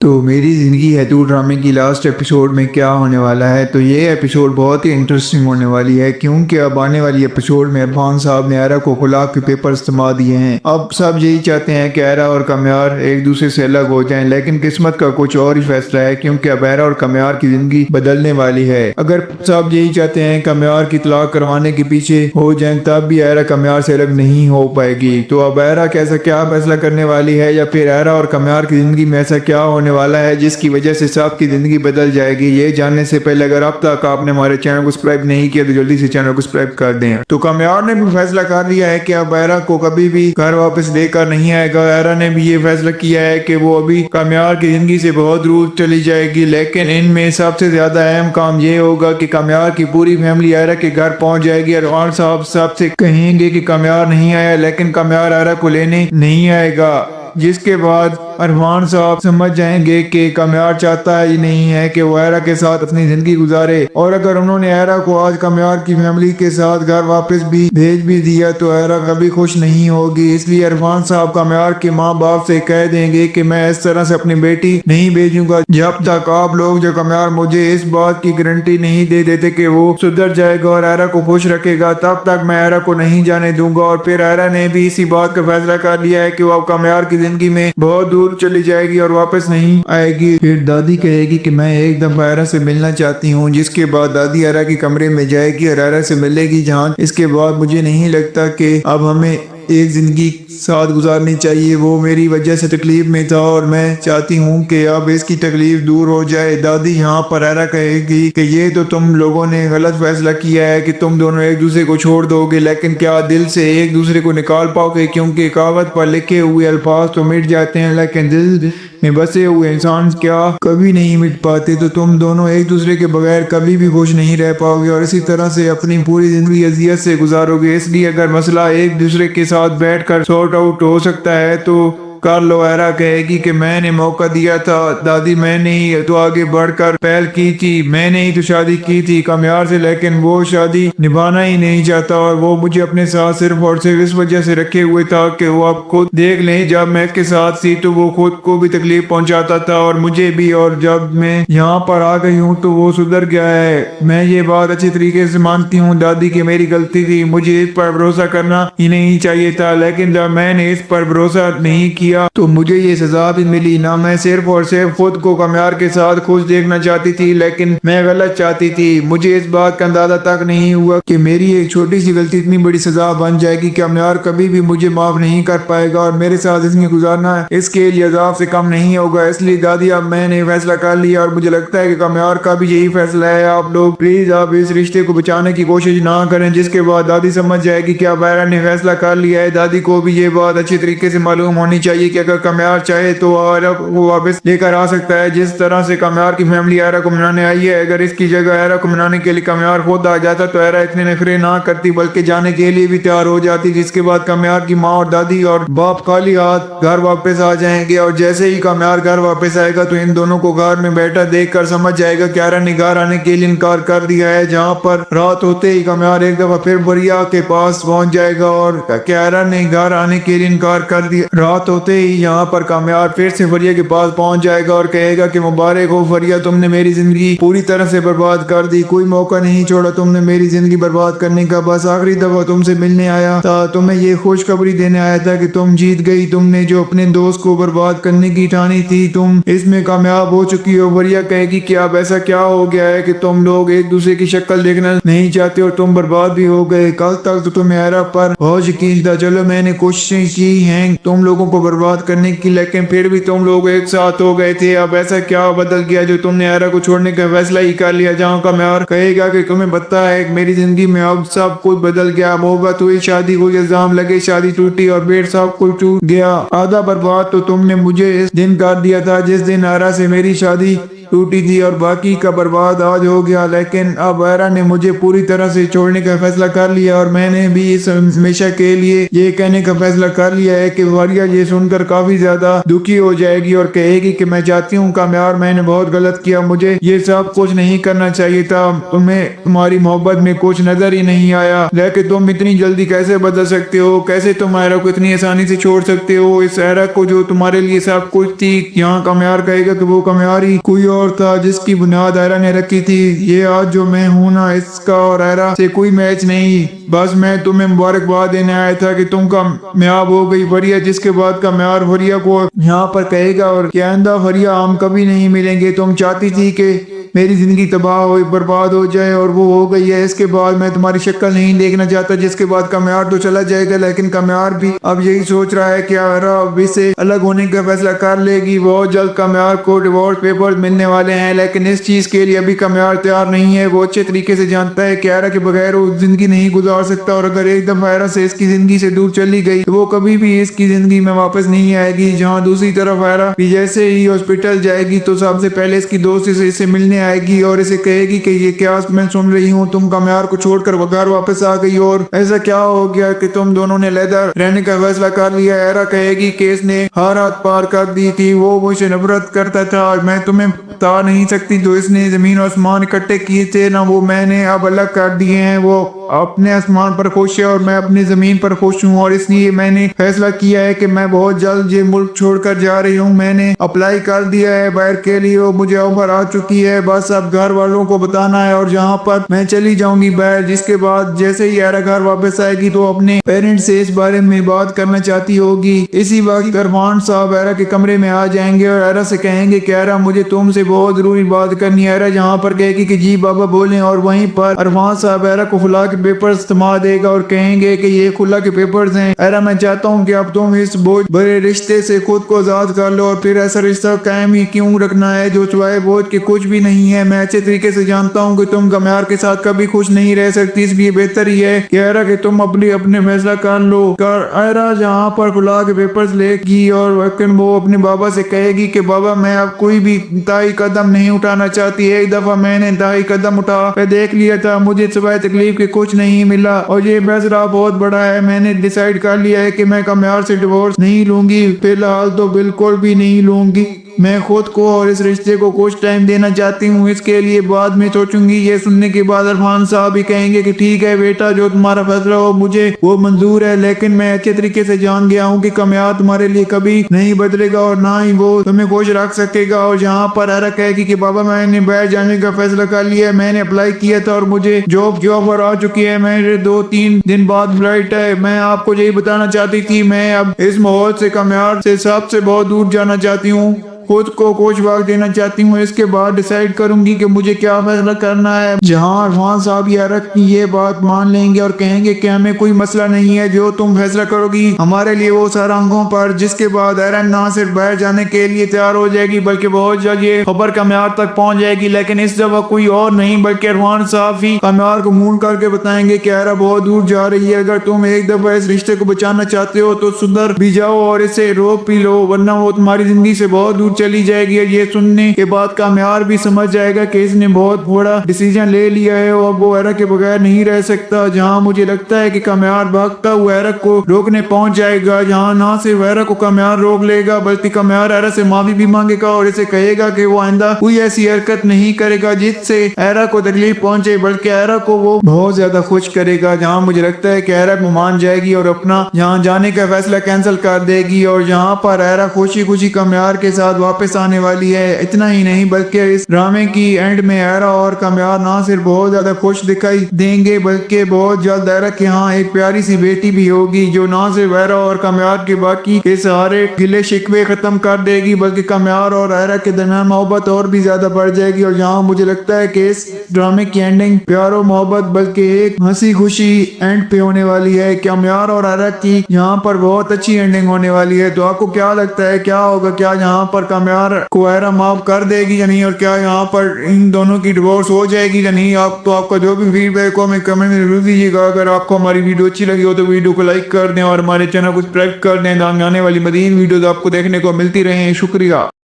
تو میری زندگی ہے تو ڈرامے کی لاسٹ ایپیسوڈ میں کیا ہونے والا ہے؟ تو یہ ایپیسوڈ بہت ہی انٹرسٹنگ ہونے والی ہے، کیونکہ اب آنے والی ایپیسوڈ میں عرفان صاحب نے ایرا کو خلاف کے پیپرز تھما دیے ہیں۔ اب سب یہی چاہتے ہیں کہ ایرا اور قمیار ایک دوسرے سے الگ ہو جائیں، لیکن قسمت کا کچھ اور ہی فیصلہ ہے، کیونکہ اب ایرا اور قمیار کی زندگی بدلنے والی ہے۔ اگر سب یہی چاہتے ہیں قمیار کی طلاق کروانے کے پیچھے ہو جائیں، تب بھی ایرا قمیار سے الگ نہیں ہو پائے گی۔ تو اب ایرا کیا فیصلہ کرنے والی ہے، یا پھر ایرا اور قمیار کی زندگی میں ایسا کیا ہونے والا ہے جس کی وجہ سے سب کی زندگی بدل جائے گی؟ یہ جاننے سے پہلے اگر اب تک آپ نے ہمارے چینل کو سبسکرائب نہیں کیا تو جلدی سے چینل کو سبسکرائب کر دیں۔ تو قمیار نے بھی فیصلہ کر لیا ہے کہ اب ایرا کو کبھی بھی گھر واپس لے کر نہیں آئے گا۔ ایرا نے بھی یہ فیصلہ کیا ہے کہ وہ ابھی قمیار کی زندگی سے بہت دور چلی جائے گی، لیکن ان میں سب سے زیادہ اہم کام یہ ہوگا کہ قمیار کی پوری فیملی ایرا کے گھر پہنچ جائے گی۔ عرفان صاحب سب سے کہیں گے کہ قمیار نہیں آیا، لیکن قمیار ایرا کو لینے نہیں آئے گا، جس کے بعد عرفان صاحب سمجھ جائیں گے کہ قمیار چاہتا ہی نہیں ہے کہ وہ ایرا کے ساتھ اپنی زندگی گزارے، اور اگر انہوں نے ایرا کو آج قمیار کی فیملی کے ساتھ گھر واپس بھی بھیج بھی دیا تو ایرا کبھی خوش نہیں ہوگی۔ اس لیے عرفان صاحب قمیار کے ماں باپ سے کہہ دیں گے کہ میں اس طرح سے اپنی بیٹی نہیں بھیجوں گا جب تک آپ لوگ جو قمیار مجھے اس بات کی گارنٹی نہیں دے دیتے کہ وہ سدھر جائے گا اور ایرا کو خوش رکھے گا، تب تک میں ایرا کو نہیں جانے دوں گا۔ اور پھر ایرا نے بھی اسی بات کا فیصلہ کر لیا ہے کہ وہ اب قمیار کی زندگی میں بہت دور چلی جائے گی اور واپس نہیں آئے گی۔ پھر دادی کہے گی کہ میں ایک دفعہ ایرا سے ملنا چاہتی ہوں، جس کے بعد دادی ایرا کے کمرے میں جائے گی اور ایرا سے ملے گی، جہاں اس کے بعد مجھے نہیں لگتا کہ اب ہمیں ایک زندگی ساتھ گزارنی چاہیے، وہ میری وجہ سے تکلیف میں تھا اور میں چاہتی ہوں کہ اب اس کی تکلیف دور ہو جائے۔ دادی یہاں پر ایرا کہے گی کہ یہ تو تم لوگوں نے غلط فیصلہ کیا ہے کہ تم دونوں ایک دوسرے کو چھوڑ دو گے، لیکن کیا دل سے ایک دوسرے کو نکال پاؤ گے؟ کیونکہ کاغذ پر لکھے ہوئے الفاظ تو مٹ جاتے ہیں، لیکن دل میں بسے ہوئے انسان کیا کبھی نہیں مٹ پاتے۔ تو تم دونوں ایک دوسرے کے بغیر کبھی بھی خوش نہیں رہ پاؤ گے اور اسی طرح سے اپنی پوری زندگی اذیت سے گزارو گے۔ اس لیے اگر مسئلہ ایک دوسرے کے ساتھ بیٹھ کر سارٹ آؤٹ ہو سکتا ہے تو کر لو۔ ایرا کہے گی کہ میں نے موقع دیا تھا دادی، میں نے ہی تو آگے بڑھ کر پہل کی تھی، میں نے ہی تو شادی کی تھی قمیار سے، لیکن وہ شادی نبھانا ہی نہیں چاہتا اور وہ مجھے اپنے ساتھ صرف اور صرف اس وجہ سے رکھے ہوئے تھا کہ وہ اب خود دیکھ لیں، جب میں اس کے ساتھ تھی تو وہ خود کو بھی تکلیف پہنچاتا تھا اور مجھے بھی، اور جب میں یہاں پر آ گئی ہوں تو وہ سدھر گیا ہے۔ میں یہ بات اچھی طریقے سے مانتی ہوں دادی کہ میری غلطی تھی، مجھے اس پر بھروسہ کرنا ہی نہیں چاہیے تھا، لیکن جب میں نے اس پر بھروسہ نہیں کیا تو مجھے یہ سزا بھی ملی۔ نہ میں صرف اور صرف خود کو قمیار کے ساتھ خوش دیکھنا چاہتی تھی، لیکن میں غلط چاہتی تھی۔ مجھے اس بات کا اندازہ تک نہیں ہوا کہ میری ایک چھوٹی سی غلطی اتنی بڑی سزا بن جائے گی کہ قمیار کبھی بھی مجھے معاف نہیں کر پائے گا اور میرے ساتھ زندگی گزارنا اس کے لیے عذاب سے کم نہیں ہوگا۔ اس لیے دادی اب میں نے فیصلہ کر لیا اور مجھے لگتا ہے کہ قمیار کا بھی یہی فیصلہ ہے۔ آپ لوگ پلیز آپ اس رشتے کو بچانے کی کوشش نہ کریں۔ جس کے بعد دادی سمجھ جائے گی کہ اب ایرا نے فیصلہ کر لیا ہے۔ دادی کو بھی یہ بات اچھی طریقے سے معلوم ہونی چاہیے کہ اگر قمیار چاہے تو ایرا کو واپس لے کر آ سکتا ہے، جس طرح سے قمیار کی فیملی ایرا کو منانے آئی ہے۔ اگر اس کی جگہ ایرا کو منانے کے لیے قمیار خود آ جاتا تو ایرا اتنے نخرے نہ کرتی بلکہ جانے کے لیے بھی تیار ہو جاتی، جس کے بعد قمیار کی ماں اور دادی اور باپ خالی ہاتھ گھر واپس آ جائیں گے، اور جیسے ہی قمیار گھر واپس آئے گا تو ان دونوں کو گھر میں بیٹھا دیکھ کر سمجھ جائے گا کہ ایرا نے گھر آنے کے لیے انکار کر دیا ہے۔ جہاں پر رات ہوتے ہی قمیار ایک دفعہ پھر وریا کے پاس پہنچ جائے گا اور کہ ایرا نے گھر آنے کے لیے انکار کر دیا۔ رات ہوتے ہی یہاں پر قمیار پھر سے وریا کے پاس پہنچ جائے گا اور کہے گا کہ مبارک ہو وریا، تم نے میری زندگی پوری طرح سے برباد کر دی، کوئی موقع نہیں چھوڑا تم نے میری زندگی برباد کرنے کا، بس آخری دفعہ تم سے ملنے آیا تھا، تمہیں یہ خوشخبری دینے آیا تھا کہ تم جیت گئی، تم نے جو اپنے دوست کو برباد کرنے کی ٹھانی تھی تم اس میں کامیاب ہو چکی ہو۔ وریا کہے گی کہ اب ایسا کیا ہو گیا ہے کہ تم لوگ ایک دوسرے کی شکل دیکھنا نہیں چاہتے اور تم برباد بھی ہو گئے؟ کل تک تو تمہیں ایرا پر بہت یقین تھا، چلو میں نے کوششیں کی ہیں تم لوگوں کو برباد کرنے کی، لیکن پھر بھی تم لوگ ایک ساتھ ہو گئے تھے، اب ایسا کیا بدل گیا جو تم نے ایرا کو چھوڑنے کا فیصلہ ہی کر لیا؟ جہاں قمیار کہے گا کہ تمہیں پتہ ہے میری زندگی میں اب سب کچھ بدل گیا، محبت ہوئی، شادی ہوئی، الزام لگے، شادی ٹوٹی اور پھر سب کچھ ٹوٹ گیا، آدھا برباد تو تم نے مجھے اس دن کر دیا تھا جس دن ایرا سے میری شادی टूटी थी और बाकी का बर्बाद आज हो गया, लेकिन अब आयरा ने मुझे पूरी तरह से छोड़ने का फैसला कर लिया और मैंने भी इस हमेशा के लिए ये कहने का फैसला कर लिया है कि वारिया ये सुनकर काफी ज्यादा दुखी हो जाएगी और कहेगी कि मैं चाहती हूँ कामयार, मैंने बहुत गलत किया, मुझे ये सब कुछ नहीं करना चाहिए था, तुम्हें तुम्हारी मोहब्बत में कुछ नजर ही नहीं आया, लेकिन तुम इतनी जल्दी कैसे बदल सकते हो, कैसे तुम आयरा को इतनी आसानी से छोड़ सकते हो, इस आयरा को जो तुम्हारे लिए सब कुछ थी। यहाँ कामयार कहेगा कि वो कामयार ही कोई और था जिसकी बुनियाद आयरा ने रखी थी, ये आज जो मैं हूँ ना, इसका और आयरा से कोई मैच नहीं, बस मैं तुम्हें मुबारकबाद देने आया था कि तुम कामयाब हो गई वरिया। जिसके बाद कामयार वरिया को यहाँ पर कहेगा और कि आइंदा वरिया हम कभी नहीं मिलेंगे, तुम चाहती थी कि मेरी जिंदगी तबाह हो बर्बाद हो जाए और वो हो गई है, इसके बाद मैं तुम्हारी शक्ल नहीं देखना चाहता। जिसके बाद कामयार तो चला जाएगा, लेकिन कामयार भी अब यही सोच रहा है कि आयरा अब इससे अलग होने का फैसला कर लेगी। बहुत जल्द कामयार को डिवोर्स पेपर्स मिलने वाले हैं, लेकिन इस चीज के लिए अभी कामयार तैयार नहीं है। वो अच्छे तरीके से जानता है कि आयरा के बगैर वो जिंदगी नहीं गुजार सकता और अगर एक दफा आयरा से इसकी जिंदगी से दूर चली गई तो वो कभी भी इसकी जिंदगी में वापस नहीं आएगी। जहाँ दूसरी तरफ आयरा भी जैसे ही हॉस्पिटल जाएगी तो सबसे पहले इसकी दोस्त से इसे मिलने आएगी और इसे कहेगी कि ये क्या मैं सुन रही हूँ, तुम कामयार को छोड़कर घर वापस आ गई और ऐसा क्या हो गया कि तुम दोनों ने अलहदा रहने का फैसला कर लिया। आयरा कहेगी कि इसने हर हाथ पार कर दी थी, वो मुझसे नफरत करता था और मैं तुम्हें बता नहीं सकती, जो इसने जमीन और आसमान इकट्ठे किए थे ना, वो मैंने अब अलग कर दिए हैं। वो अपने आसमान पर खुश है और मैं अपनी जमीन पर खुश हूँ और इसलिए मैंने फैसला किया है कि मैं बहुत जल्द ये मुल्क छोड़कर जा रही हूँ। मैंने अप्लाई कर दिया है बाहर के लिए और मुझे ऑफर आ चुकी है, बस अब घर वालों को बताना है और जहाँ पर मैं चली जाऊंगी बाहर। जिसके बाद जैसे ही आयरा घर वापस आएगी तो अपने पेरेंट्स से इस बारे में बात करना चाहती होगी। इसी वक्त अरफान साहब आयरा के कमरे में आ जाएंगे और आयरा से कहेंगे कि आयरा मुझे तुमसे बहुत जरूरी बात करनी है। आयरा जहाँ पर कहेगी कि जी बाबा बोलें और वहीं पर अरफान साहब आयरा को खुला के पेपर्स थमा देगा और कहेंगे कि ये खुला के पेपर्स हैं। आयरा मैं चाहता हूँ कि अब तुम इस बोझ बड़े रिश्ते से खुद को आजाद कर लो और फिर ऐसा रिश्ता कायम ही क्यों रखना है जो सिवाय बोझ के कुछ भी नहीं है। मैं अच्छे तरीके से जानता हूँ कि तुम कामयार के साथ कभी खुश नहीं रह सकती, इसलिए बेहतर ही है कि आयरा कि तुम अपने फैसला कर लो। आयरा जहाँ पर खुला के पेपर्स लेगी और वो अपने बाबा से कहेगी कि बाबा मैं अब कोई भी इंतहाई कदम नहीं उठाना चाहती, एक दफा मैंने इंतहाई कदम उठा देख लिया था, मुझे सिवाय तकलीफ के कुछ नहीं मिला और ये फैसला बहुत बड़ा है। मैंने डिसाइड कर लिया है कि मैं कामयार से डिवोर्स नहीं लूंगी, फिलहाल तो बिल्कुल भी नहीं लूंगी। मैं खुद को और इस रिश्ते को कुछ टाइम देना चाहती हूँ, इसके लिए बाद में सोचूंगी। ये सुनने के बाद अरफान साहब भी कहेंगे कि ठीक है बेटा, जो तुम्हारा फैसला हो मुझे वो मंजूर है, लेकिन मैं अच्छे तरीके से जान गया हूँ कि कामयार तुम्हारे लिए कभी नहीं बदलेगा और ना ही वो तुम्हें खुश रख सकेगा। और जहाँ पर आयरा कहेगी कि बाबा मैंने बाहर जाने का फैसला कर लिया है, मैंने अप्लाई किया था और मुझे जॉब की ऑफर आ चुकी है, मेरे 2-3 दिन बाद फ्लाइट है। मैं आपको यही बताना चाहती थी, मैं अब इस माहौल से कामयार से सबसे बहुत दूर जाना चाहती हूँ, खुद को कुछ वक्त देना चाहती हूँ, इसके बाद डिसाइड करूंगी कि मुझे क्या फैसला करना है। जहाँ अरफान साहब आयरा की ये बात मान लेंगे और कहेंगे कि हमें कोई मसला नहीं है, जो तुम फैसला करोगी हमारे लिए वो सारा आंखों पर। जिसके बाद आयरा ना सिर्फ बाहर जाने के लिए तैयार हो जाएगी बल्कि बहुत जल्द ये खबर कामयार तक पहुंच जाएगी, लेकिन इस दफा कोई और नहीं बल्कि अरफान साहब ही कामयार को मून करके बताएंगे कि आयरा बहुत दूर जा रही है, अगर तुम एक दफा इस रिश्ते को बचाना चाहते हो तो सुधर भी जाओ और इसे रोक भी लो, वरना वो तुम्हारी जिंदगी से बहुत दूर चली जाएगी। और ये सुनने के बाद कामयार भी समझ जाएगा कि इसने बहुत बड़ा डिसीजन ले लिया है और वो आयरा के बगैर नहीं रह सकता। जहाँ मुझे लगता है कि कामयार भागता हुआ आयरा को रोकने पहुंच जाएगा, जहाँ ना सिर्फ आयरा को कामयार रोक लेगा बल्कि कामयार आयरा से माफी भी मांगेगा और इसे कहेगा कि वो आइंदा कोई ऐसी हरकत नहीं करेगा जिससे आयरा को तकलीफ पहुंचे, बल्कि आयरा को वो बहुत ज्यादा खुश करेगा। जहाँ मुझे लगता है कि आयरा मान जाएगी और अपना यहाँ जाने का फैसला कैंसिल कर देगी और जहाँ पर आयरा खुशी खुशी कामयार के साथ वापस आने वाली है। इतना ही नहीं बल्कि इस ड्रामे की एंड में आयरा और कामयार ना सिर्फ बहुत ज्यादा खुश दिखाई देंगे बल्कि बहुत जल्द आयरा के यहाँ एक प्यारी सी बेटी भी होगी, जो ना सिर्फ आयरा और कामयार के बाकी के सारे गिले शिकवे खत्म कर देगी बल्कि कामयार और आयरा के दरमियान मोहब्बत और भी ज्यादा बढ़ जाएगी। और जहाँ मुझे लगता है कि इस ड्रामे की एंडिंग प्यार और मोहब्बत बल्कि एक हंसी खुशी एंड पे होने वाली है। कामयार और आयरा की यहाँ पर बहुत अच्छी एंडिंग होने वाली है। तो आपको क्या लगता है क्या होगा, क्या यहाँ पर कामयार को आयरा माफ कर देगी या नहीं, और क्या यहाँ पर इन दोनों की डिवोर्स हो जाएगी या नहीं? आप तो आपका जो भी फीडबैक हो हमें कमेंट में जरूर दीजिएगा। अगर आपको हमारी वीडियो अच्छी लगी हो तो वीडियो को लाइक कर दें और हमारे चैनल को सब्सक्राइब कर दें। आने वाली मज़ीद वीडियोस आपको देखने को मिलती रहे। शुक्रिया।